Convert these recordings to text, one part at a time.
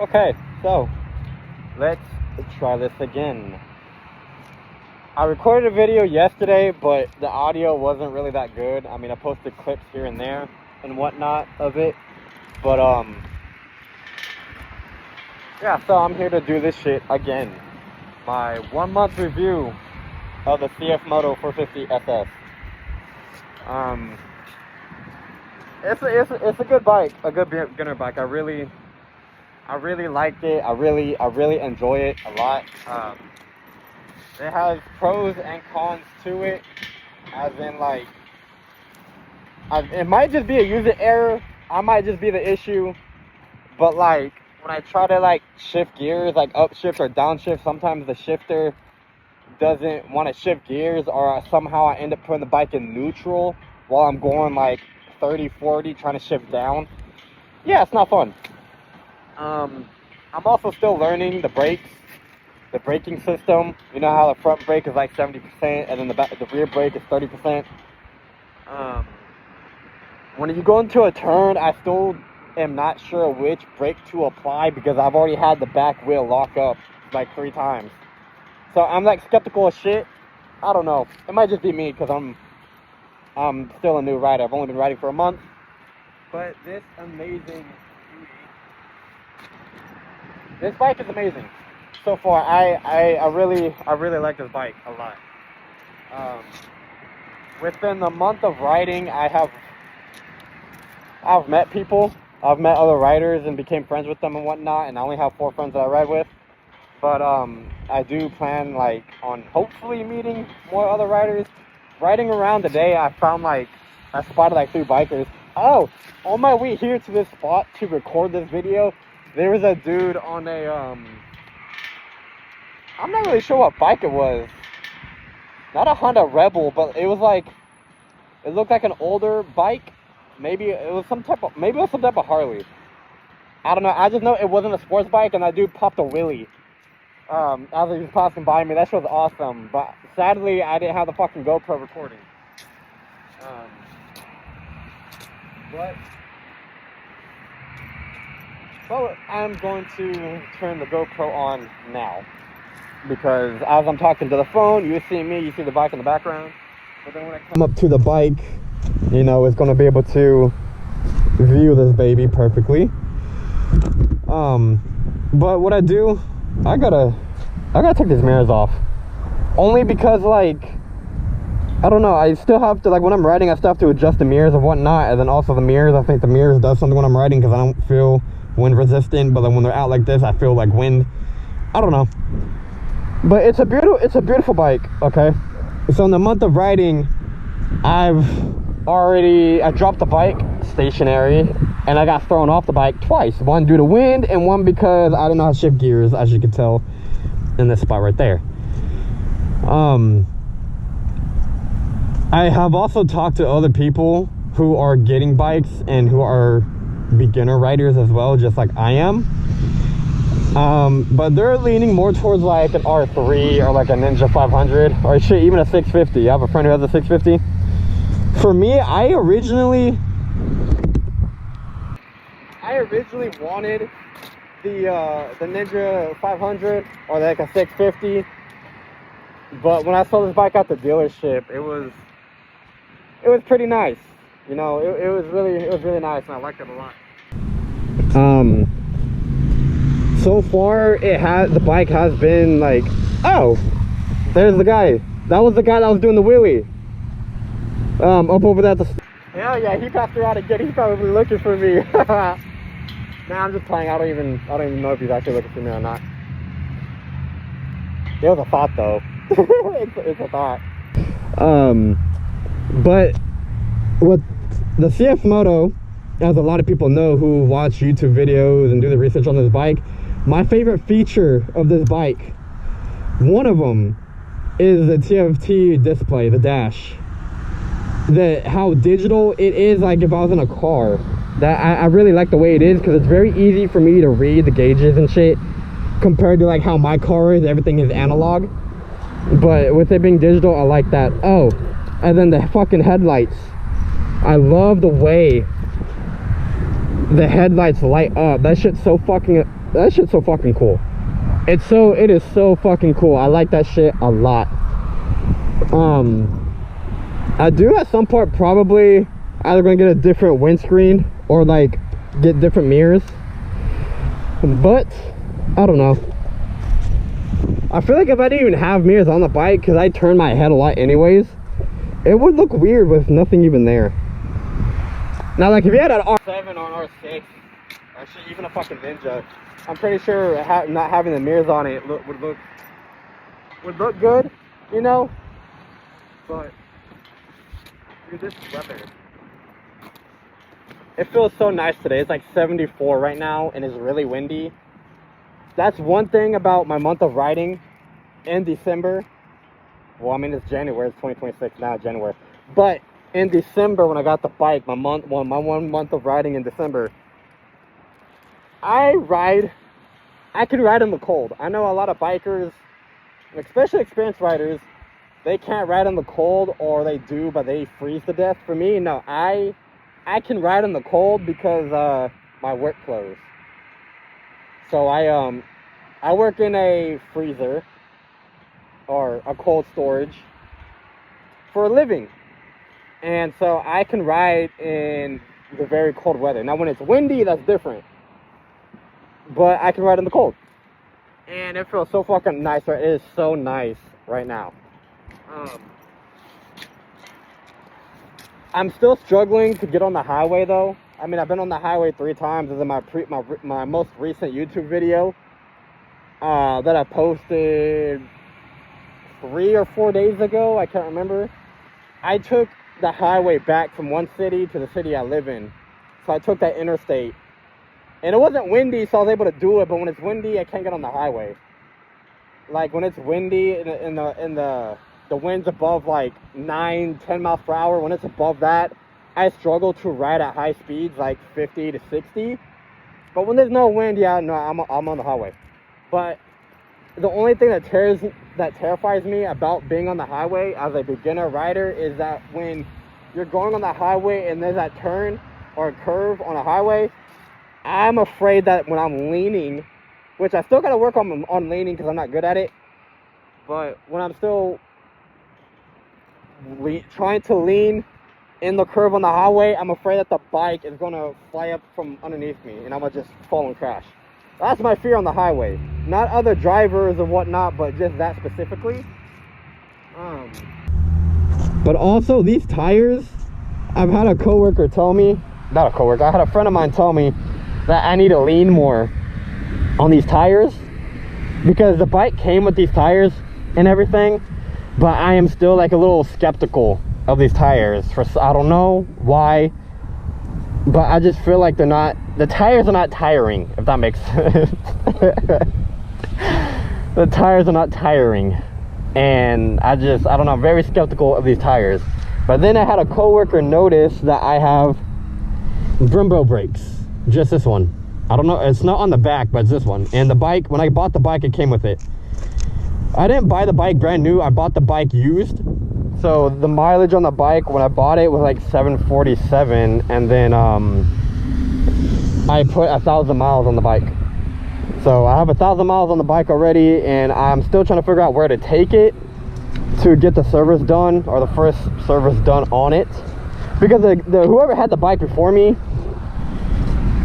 Okay, so let's try this again. I recorded a video yesterday, but the audio wasn't really that good. I mean, I posted clips here and there and whatnot of it, but yeah, so I'm here to do this shit again. My 1 month review of the CF Moto450ss. It's a good bike, a good beginner bike. I really liked it. I really enjoy it a lot. It has pros and cons to it, as in like, it might just be a user error. I might just be the issue, but like when I try to like shift gears, like upshift or downshift, sometimes the shifter doesn't want to shift gears, or somehow I end up putting the bike in neutral while I'm going like 30-40 trying to shift down. Yeah, it's not fun. I'm also still learning the brakes, the braking system. You know how the front brake is like 70% and then the rear brake is 30%. When you go into a turn, I still am not sure which brake to apply because I've already had the back wheel lock up like 3 times. So I'm like skeptical of shit. I don't know. It might just be me because I'm still a new rider. I've only been riding for a month. But this bike is amazing. So far, I really like this bike a lot. Within the month of riding, I've met people. I've met other riders and became friends with them and whatnot. And I only have 4 friends that I ride with. But I do plan like on hopefully meeting more other riders. Riding around today, I spotted like 3 bikers. Oh, on my way here to this spot to record this video, there was a dude on a I'm not really sure what bike it was. Not a Honda Rebel, but it was like, it looked like an older bike. Maybe it was some type of Harley. I don't know. I just know it wasn't a sports bike, and that dude popped a wheelie as he was passing by me. That shit was awesome. But sadly, I didn't have the fucking GoPro recording. So I'm going to turn the GoPro on now, because as I'm talking to the phone, you see me, you see the bike in the background. But then when I come up to the bike, you know, it's going to be able to view this baby perfectly. But what I do, I gotta take these mirrors off, only because like, I don't know, I still have to, like when I'm riding, I still have to adjust the mirrors and whatnot. And then also the mirrors, I think the mirrors does something when I'm riding because I don't feel wind resistant, but then when they're out like this, I feel like wind. I don't know, but it's a beautiful bike. Okay, so in the month of riding, I dropped the bike stationary and I got thrown off the bike twice. One due to wind and one because I didn't know how to shift gears, as you can tell in this spot right there. I have also talked to other people who are getting bikes and who are beginner riders as well, just like I am. But they're leaning more towards like an R3 or like a Ninja 500 or shit, even a 650. I have a friend who has a 650. For me, I originally wanted the Ninja 500 or like a 650, but when I saw this bike at the dealership, it was pretty nice. You know, it was really nice, and I liked it a lot. So far the bike has been like, oh, there's the guy. That was the guy that was doing the wheelie. Up over there. Yeah, he passed around again. He's probably looking for me. Nah, I'm just playing. I don't even know if he's actually looking for me or not. It was a thought though. it's a thought. But what the CF Moto, as a lot of people know who watch YouTube videos and do the research on this bike, my favorite feature of this bike, one of them, is the TFT display, the dash. How digital it is, like if I was in a car. That I really like the way it is, because it's very easy for me to read the gauges and shit, compared to like how my car is, everything is analog. But with it being digital, I like that. Oh, and then the fucking headlights. I love the way the headlights light up. That shit's so fucking that shit's so fucking cool. It is so fucking cool. I like that shit a lot. I do at some point probably either gonna get a different windscreen or like get different mirrors, but I don't know. I feel like if I didn't even have mirrors on the bike, because I turn my head a lot anyways, it would look weird with nothing even there. Now, like if you had an R7 or an R6, or shit, even a fucking Ninja, I'm pretty sure not having the mirrors on it would look good, you know. But dude, this weather, it feels so nice today. It's like 74 right now, and it's really windy. That's one thing about my month of riding in December. Well, I mean, it's January, it's 2026 now, January. But in December, when I got the bike, my 1 month of riding in December, I can ride in the cold. I know a lot of bikers, especially experienced riders, they can't ride in the cold, or they do, but they freeze to death. For me, no, I can ride in the cold because my work clothes. So I work in a freezer or a cold storage for a living, and so I can ride in the very cold weather. Now when it's windy, that's different, but I can ride in the cold, and it feels so fucking nice. It is so nice right now. I'm still struggling to get on the highway though. I mean, I've been on the highway 3 times. This is my most recent YouTube video that I posted 3 or 4 days ago. I can't remember. I took the highway back from one city to the city I live in. So I took that interstate. And it wasn't windy, so I was able to do it. But when it's windy, I can't get on the highway. Like when it's windy and the wind's above like 9-10 miles per hour, when it's above that, I struggle to ride at high speeds, like 50 to 60. But when there's no wind, yeah, no, I'm on the highway. But the only thing that terrifies me about being on the highway as a beginner rider is that when you're going on the highway and there's that turn or a curve on a highway, I'm afraid that when I'm leaning, which I still got to work on leaning because I'm not good at it, but when I'm still trying to lean in the curve on the highway, I'm afraid that the bike is going to fly up from underneath me and I'm going to just fall and crash. That's my fear on the highway. Not other drivers or whatnot, but just that specifically. But also these tires, I've had a coworker tell me, not a coworker, I had a friend of mine tell me that I need to lean more on these tires because the bike came with these tires and everything, but I am still like a little skeptical of these tires. I don't know why, but I just feel like the tires are not tiring, if that makes sense. The tires are not tiring, and I don't know, I'm very skeptical of these tires. But then I had a coworker notice that I have Brembo brakes, just this one. I don't know, it's not on the back, but it's this one. And the bike, when I bought the bike, it came with it. I didn't buy the bike brand new, I bought the bike used. So the mileage on the bike when I bought it was like 747, and then I put 1,000 miles on the bike. So I have 1,000 miles on the bike already, and I'm still trying to figure out where to take it to get the service done, or the first service done on it, because whoever had the bike before me,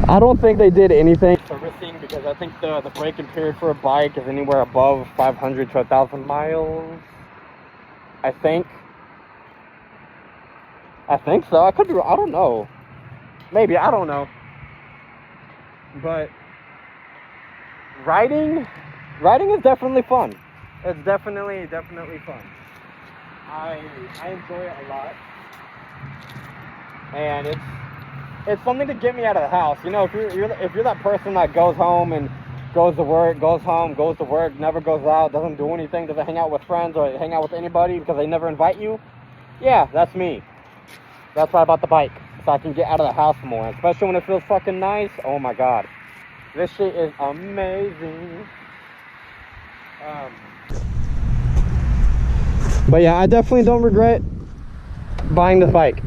I don't think they did anything servicing, because I think the braking period for a bike is anywhere above 500 to 1,000 miles. I think so. I could be, I don't know. Maybe, I don't know. But riding is definitely fun. It's definitely fun. I enjoy it a lot. And it's something to get me out of the house. You know, if you're that person that goes home and goes to work, goes home, goes to work, never goes out, doesn't do anything, doesn't hang out with friends or hang out with anybody because they never invite you, yeah, that's me. That's why I bought the bike, so I can get out of the house more, especially when it feels fucking nice. Oh my god, this shit is amazing. But yeah, I definitely don't regret buying this bike.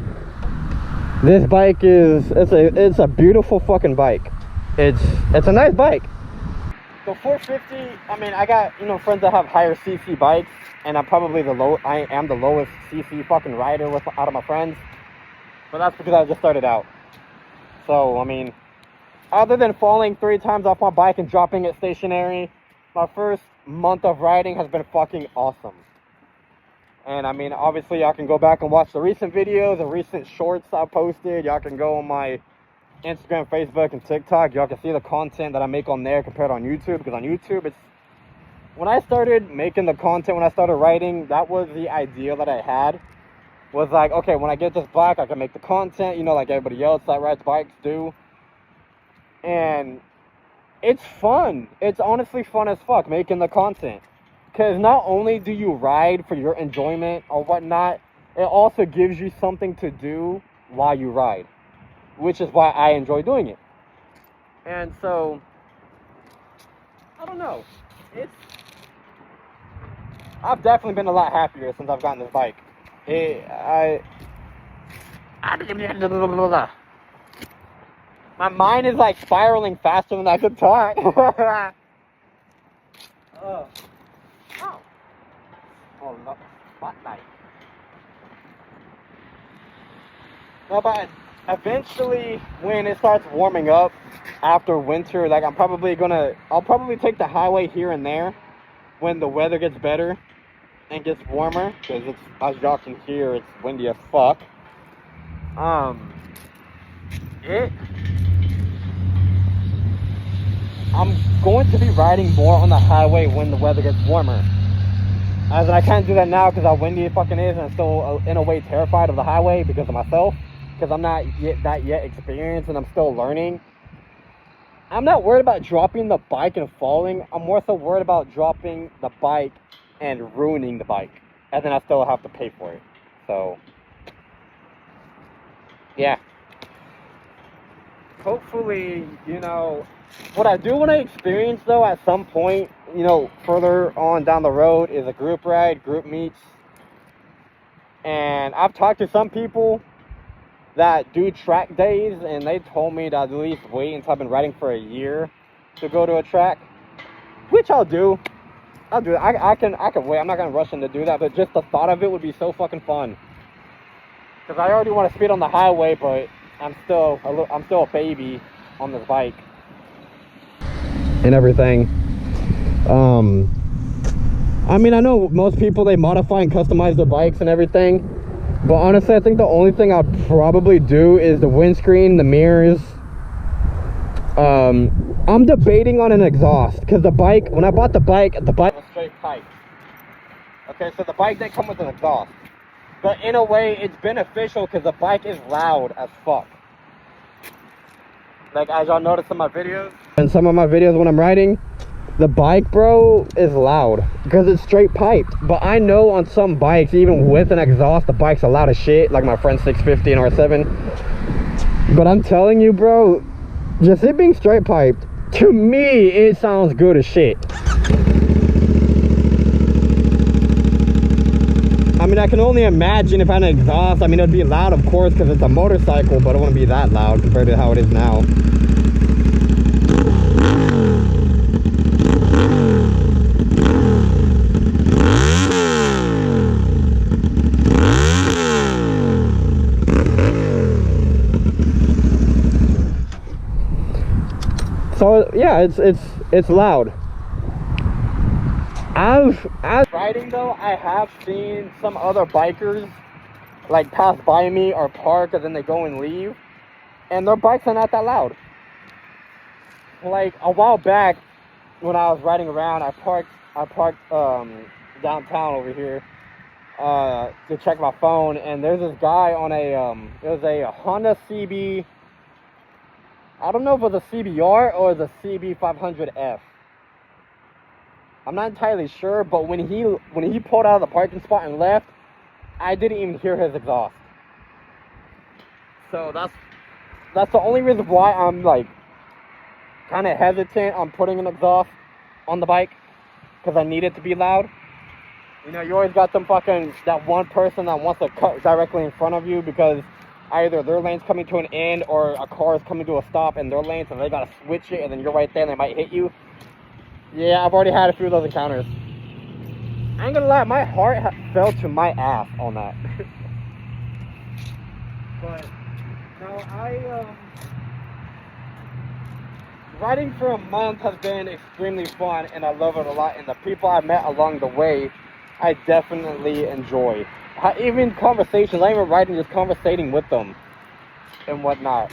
This bike it's a beautiful fucking bike. It's a nice bike. the 450, I mean, I got, you know, friends that have higher CC bikes, and I'm probably I am the lowest CC fucking rider out of my friends. But that's because I just started out. So, I mean, other than falling 3 times off my bike and dropping it stationary, my first month of riding has been fucking awesome. And I mean, obviously, y'all can go back and watch the recent videos, the recent shorts I posted. Y'all can go on my Instagram, Facebook, and TikTok. Y'all can see the content that I make on there compared on YouTube. Because on YouTube, it's... When I started making the content, when I started writing, that was the idea that I had. Was like, okay, when I get this bike, I can make the content, you know, like everybody else that rides bikes do. And it's fun. It's honestly fun as fuck making the content. Because not only do you ride for your enjoyment or whatnot, it also gives you something to do while you ride. Which is why I enjoy doing it. And so, I don't know. I've definitely been a lot happier since I've gotten this bike. My mind is like spiraling faster than I could talk. Oh, no, spotlight. No, but eventually, when it starts warming up after winter, like I'll probably take the highway here and there when the weather gets better and gets warmer, because it's, as y'all can hear, it's windy as fuck. I'm going to be riding more on the highway when the weather gets warmer. As in, I can't do that now because how windy it fucking is, and I'm still in a way terrified of the highway because of myself, because I'm not yet experienced and I'm still learning. I'm not worried about dropping the bike and falling. I'm more so worried about dropping the bike and ruining the bike, and then I still have to pay for it. So, yeah. Hopefully, you know, what I do want to experience, though, at some point, you know, further on down the road, is a group ride, group meets. And I've talked to some people that do track days, and they told me to at least wait until I've been riding for a year to go to a track, which I'll do. I'll do it. I can wait. I'm not gonna rush in to do that, but just the thought of it would be so fucking fun. Because I already want to speed on the highway, but I'm still a baby on this bike and everything. I mean, I know most people, they modify and customize their bikes and everything, but honestly, I think the only thing I'd probably do is the windscreen, the mirrors. I'm debating on an exhaust, because the bike, when I bought the bike was straight pipe. Okay, so the bike didn't come with an exhaust. But in a way, it's beneficial because the bike is loud as fuck. Like, as y'all notice in my videos. In some of my videos when I'm riding, the bike, bro, is loud because it's straight piped. But I know on some bikes, even with an exhaust, the bike's loud as shit, like my friend's 650 and R7. But I'm telling you, bro, just it being straight piped, to me, it sounds good as shit. I mean, I can only imagine if I had an exhaust. I mean, it would be loud, of course, because it's a motorcycle, but it wouldn't be that loud compared to how it is now. So yeah, it's loud. As riding though, I have seen some other bikers like pass by me or park, and then they go and leave, and their bikes are not that loud. Like a while back, when I was riding around, I parked downtown over here to check my phone, and there's this guy on it was a Honda CB. I don't know if it was a CBR or the CB500F. I'm not entirely sure, but when he pulled out of the parking spot and left, I didn't even hear his exhaust. So that's the only reason why I'm like kind of hesitant on putting an exhaust on the bike, because I need it to be loud. You know, you always got that one person that wants to cut directly in front of you because either their lane's coming to an end or a car is coming to a stop in their lane, so they gotta switch it, and then you're right there and they might hit you. Yeah, I've already had a few of those encounters. I ain't gonna lie, my heart fell to my ass on that. But no, riding for a month has been extremely fun, and I love it a lot. And the people I met along the way, I definitely enjoy. Even conversations, not even riding, just conversating with them and whatnot.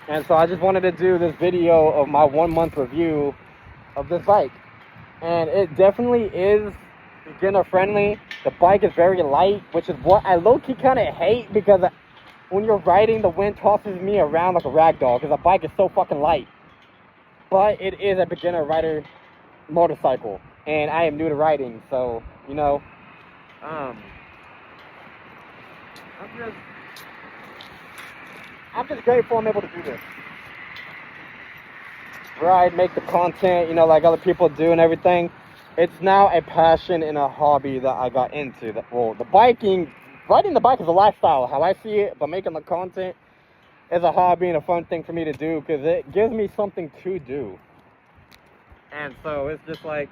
And so I just wanted to do this video of my 1 month review of this bike. And it definitely is beginner friendly. The bike is very light, which is what I low-key kind of hate, because when you're riding, the wind tosses me around like a rag doll because the bike is so fucking light. But it is a beginner rider motorcycle, and I am new to riding, so you know, I'm just grateful I'm able to do this. Ride, make the content, you know, like other people do and everything. It's now a passion and a hobby that I got into. Well, riding the bike is a lifestyle, how I see it, but making the content is a hobby and a fun thing for me to do because it gives me something to do. And so it's just like,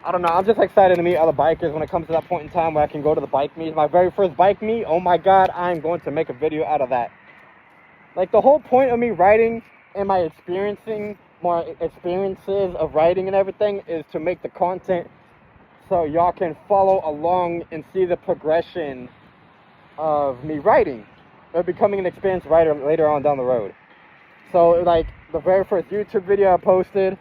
I don't know, I'm just excited to meet other bikers when it comes to that point in time where I can go to the bike meet. My very first bike meet, oh my god, I'm going to make a video out of that. Like, the whole point of me riding and my experiences of riding and everything is to make the content so y'all can follow along and see the progression of me riding or becoming an experienced rider later on down the road. So, like, the very first YouTube video I posted,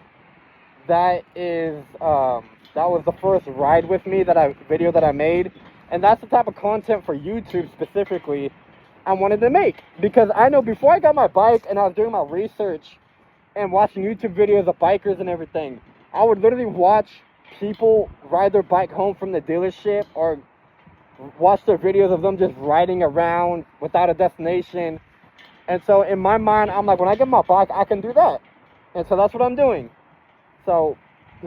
that was the first ride with me video that I made, and that's the type of content for YouTube specifically I wanted to make, because I know before I got my bike and I was doing my research and watching YouTube videos of bikers and everything, I would literally watch people ride their bike home from the dealership or watch their videos of them just riding around without a destination. And so in my mind, I'm like, when I get my bike, I can do that. And so that's what I'm doing. So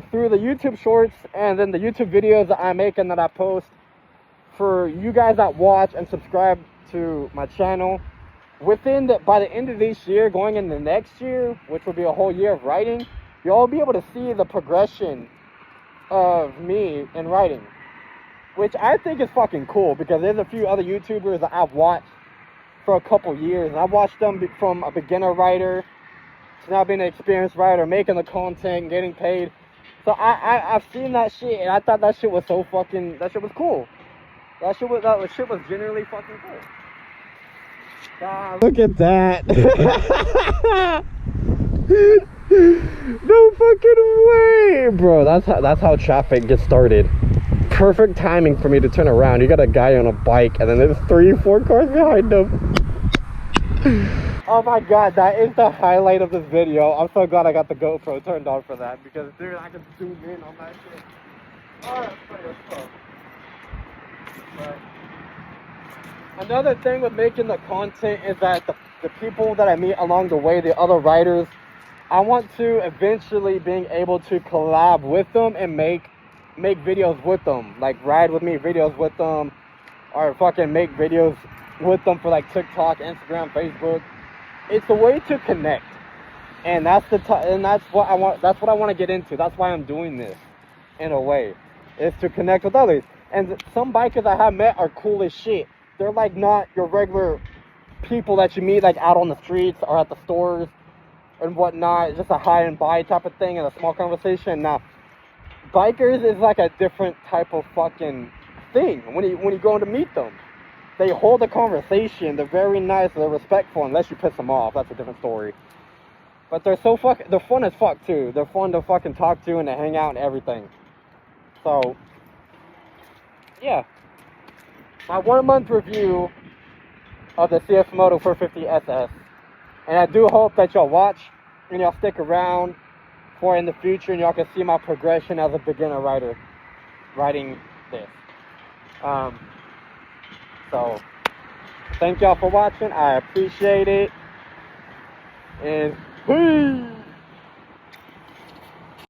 through the YouTube shorts and then the YouTube videos that I make and that I post, for you guys that watch and subscribe to my channel, by the end of this year, going into next year, which will be a whole year of riding, you'll be able to see the progression of me in riding, which I think is fucking cool, because there's a few other YouTubers that I've watched for a couple years, and I've watched them from a beginner rider to now being an experienced rider, making the content, getting paid. So I've seen that shit, and I thought that shit was so fucking, that shit was cool. That shit was genuinely fucking cool. Look at that. No fucking way, bro. That's how traffic gets started. Perfect timing for me to turn around. You got a guy on a bike and then there's 3-4 cars behind him. Oh my god, that is the highlight of this video. I'm so glad I got the GoPro turned on for that, because dude, I can zoom in on that shit. Oh, that's funny as fuck. But another thing with making the content is that the people that I meet along the way, the other riders, I want to eventually being able to collab with them and make videos with them, like ride with me videos with them, or fucking make videos with them for like TikTok, Instagram, Facebook. It's a way to connect, and that's what I want. That's what I want to get into. That's why I'm doing this, in a way, is to connect with others. And some bikers I have met are cool as shit. They're like not your regular people that you meet like out on the streets or at the stores and whatnot. It's just a hi and bye type of thing and a small conversation. Now, bikers is like a different type of fucking thing. When you go to meet them, they hold a conversation. They're very nice. They're respectful, unless you piss them off. That's a different story. But they're fun as fuck too. They're fun to fucking talk to and to hang out and everything. So, yeah. My 1 month review of the CF Moto450ss. And I do hope that y'all watch and y'all stick around for in the future, and y'all can see my progression as a beginner rider riding this. So thank y'all for watching. I appreciate it. And peace.